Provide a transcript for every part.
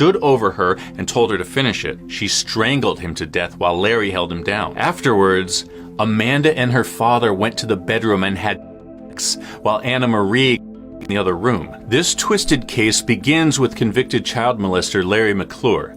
stood over her and told her to finish it. She strangled him to death while Larry held him down. Afterwards, Amanda and her father went to the bedroom and had sex, while Anna Marie in the other room. This twisted case begins with convicted child molester Larry McClure.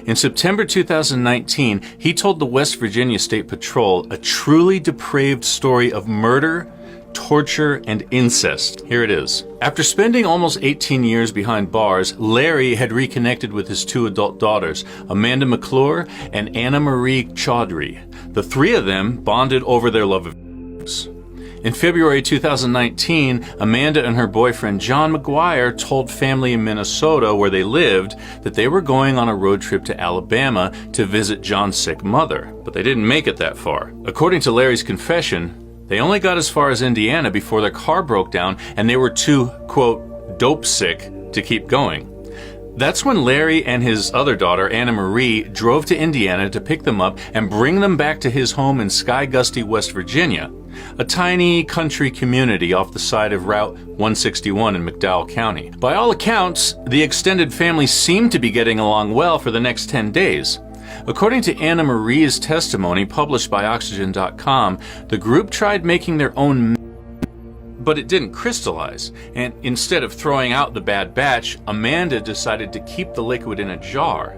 In September 2019, he told the West Virginia State Patrol a truly depraved story of murder, torture, and incest. Here it is. After spending almost 18 years behind bars, Larry had reconnected with his two adult daughters, Amanda McClure and Anna Marie Chaudhry. The three of them bonded over their love of drugs. In February 2019, Amanda and her boyfriend John McGuire told family in Minnesota, where they lived, that they were going on a road trip to Alabama to visit John's sick mother, but they didn't make it that far. According to Larry's confession, they only got as far as Indiana before their car broke down and they were too, quote, dope sick to keep going. That's when Larry and his other daughter, Anna Marie, drove to Indiana to pick them up and bring them back to his home in Sky Gusty, West Virginia, a tiny country community off the side of Route 161 in McDowell County. By all accounts, the extended family seemed to be getting along well for the next 10 days. According to Anna Marie's testimony published by Oxygen.com, the group tried making their own, but it didn't crystallize, and instead of throwing out the bad batch, Amanda decided to keep the liquid in a jar.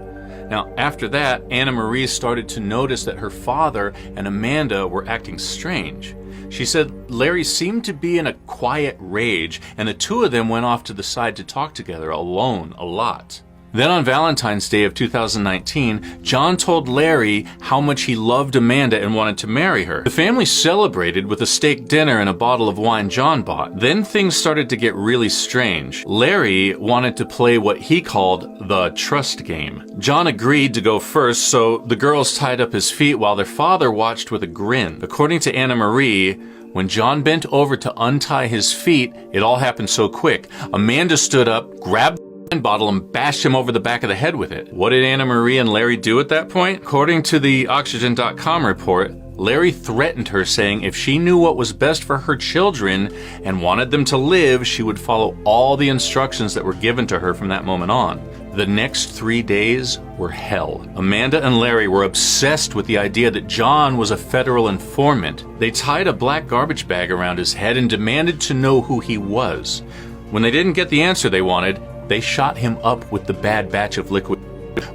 Now, after that, Anna Marie started to notice that her father and Amanda were acting strange. She said Larry seemed to be in a quiet rage, and the two of them went off to the side to talk together alone a lot. Then on Valentine's Day of 2019, John told Larry how much he loved Amanda and wanted to marry her. The family celebrated with a steak dinner and a bottle of wine John bought. Then things started to get really strange. Larry wanted to play what he called the trust game. John agreed to go first, so the girls tied up his feet while their father watched with a grin. According to Anna Marie, when John bent over to untie his feet, it all happened so quick. Amanda stood up, grabbed bottle and bashed him over the back of the head with it. What did Anna Marie and Larry do at that point? According to the Oxygen.com report, Larry threatened her, saying if she knew what was best for her children and wanted them to live, she would follow all the instructions that were given to her from that moment on. The next 3 days were hell. Amanda and Larry were obsessed with the idea that John was a federal informant. They tied a black garbage bag around his head and demanded to know who he was. When they didn't get the answer they wanted, they shot him up with the bad batch of liquid,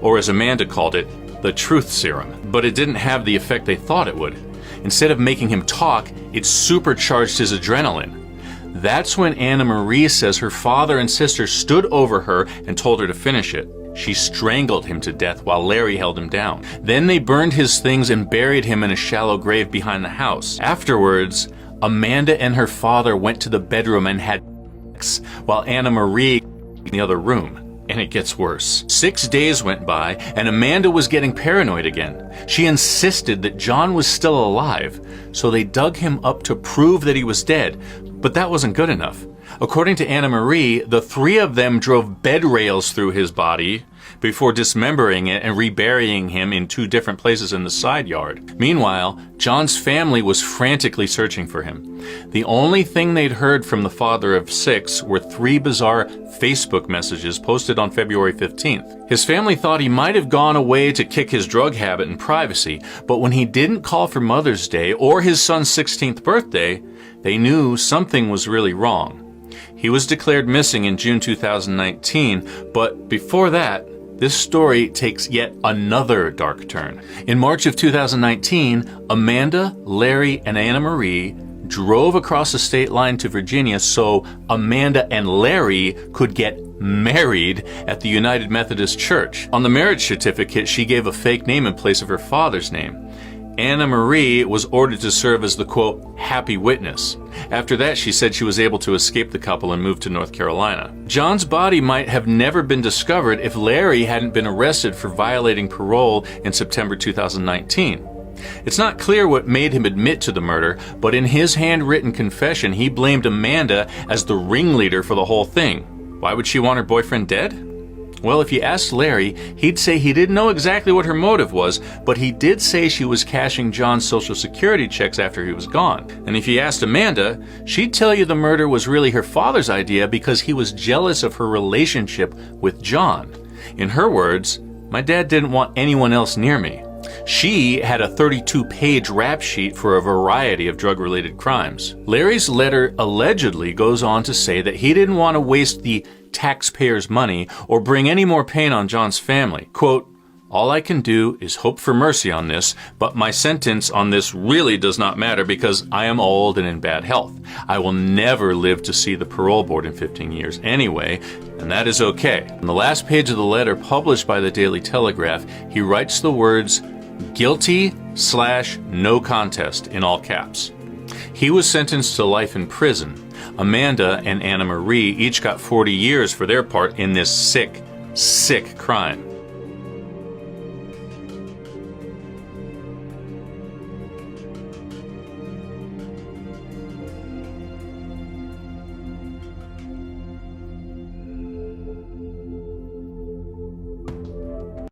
or as Amanda called it, the truth serum. But it didn't have the effect they thought it would. Instead of making him talk, it supercharged his adrenaline. That's when Anna Marie says her father and sister stood over her and told her to finish it. She strangled him to death while Larry held him down. Then they burned his things and buried him in a shallow grave behind the house. Afterwards, Amanda and her father went to the bedroom and had sex, while Anna Marie in the other room. And it gets worse. 6 days went by, and Amanda was getting paranoid again. She insisted that John was still alive, so they dug him up to prove that he was dead. But that wasn't good enough. According to Anna Marie, the three of them drove bed rails through his body before dismembering it and reburying him in 2 different places in the side yard. Meanwhile, John's family was frantically searching for him. The only thing they'd heard from the father of 6 were 3 bizarre Facebook messages posted on February 15th. His family thought he might have gone away to kick his drug habit in privacy, but when he didn't call for Mother's Day or his son's 16th birthday, they knew something was really wrong. He was declared missing in June 2019, but before that, this story takes yet another dark turn. In March of 2019, Amanda, Larry, and Anna Marie drove across the state line to Virginia so Amanda and Larry could get married at the United Methodist Church. On the marriage certificate, she gave a fake name in place of her father's name. Anna Marie was ordered to serve as the, quote, happy witness. After that, she said she was able to escape the couple and move to North Carolina. John's body might have never been discovered if Larry hadn't been arrested for violating parole in September 2019. It's not clear what made him admit to the murder, but in his handwritten confession, he blamed Amanda as the ringleader for the whole thing. Why would she want her boyfriend dead? Well, if you asked Larry, he'd say he didn't know exactly what her motive was, but he did say she was cashing John's Social Security checks after he was gone. And if you asked Amanda, she'd tell you the murder was really her father's idea because he was jealous of her relationship with John. In her words, my dad didn't want anyone else near me. She had a 32-page rap sheet for a variety of drug-related crimes. Larry's letter allegedly goes on to say that he didn't want to waste the taxpayers' money or bring any more pain on John's family. Quote, all I can do is hope for mercy on this, but my sentence on this really does not matter because I am old and in bad health. I will never live to see the parole board in 15 years anyway, and that is okay. On the last page of the letter published by the Daily Telegraph, he writes the words, guilty/no contest in all caps. He was sentenced to life in prison. Amanda and Anna Marie each got 40 years for their part in this sick crime.